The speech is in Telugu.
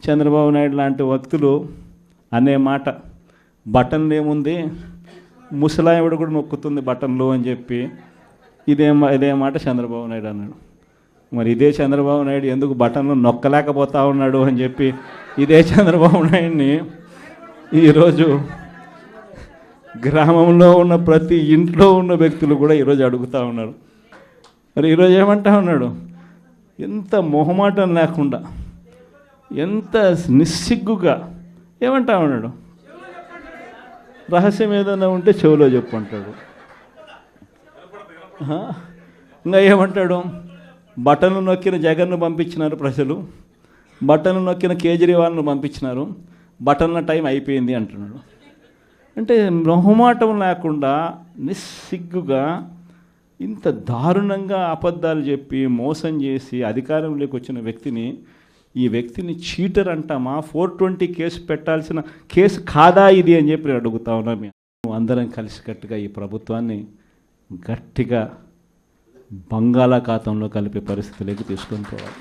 చంద్రబాబు నాయుడు లాంటి వ్యక్తులు అనే మాట, బటన్లు ఏముంది, ముసలాయవిడ కూడా నొక్కుతుంది బటన్లు అని చెప్పి ఇదే మాట చంద్రబాబు నాయుడు అన్నాడు. మరి ఇదే చంద్రబాబు నాయుడు ఎందుకు బటన్లు నొక్కలేకపోతా ఉన్నాడు అని చెప్పి ఇదే చంద్రబాబు నాయుడిని ఈరోజు గ్రామంలో ఉన్న ప్రతి ఇంట్లో ఉన్న వ్యక్తులు కూడా ఈరోజు అడుగుతూ ఉన్నారు. మరి ఈరోజు ఏమంటా ఉన్నాడు, ఎంత మొహమాటం లేకుండా, ఎంత నిస్సిగ్గుగా ఏమంటా ఉన్నాడు, రహస్యం ఏదైనా ఉంటే చెవిలో చెప్పు అంటాడు. ఇంకా ఏమంటాడు, బటన్లు నొక్కిన జగన్ను పంపించినారు ప్రజలు, బటన్లు నొక్కిన కేజ్రీవాల్ను పంపించినారు, బటన్ల టైం అయిపోయింది అంటున్నాడు. అంటే మొహమాటం లేకుండా నిస్సిగ్గుగా ఇంత దారుణంగా అబద్ధాలు చెప్పి మోసం చేసి అధికారంలోకి వచ్చిన వ్యక్తిని, ఈ వ్యక్తిని చీటర్ అంటామా, 420 కేసు పెట్టాల్సిన కేసు కాదా ఇది అని చెప్పి అడుగుతా ఉన్నాం. అందరం కలిసికట్టుగా ఈ ప్రభుత్వాన్ని గట్టిగా బంగాళాఖాతంలో కలిపే పరిస్థితిలోకి తీసుకొని పోవాలి.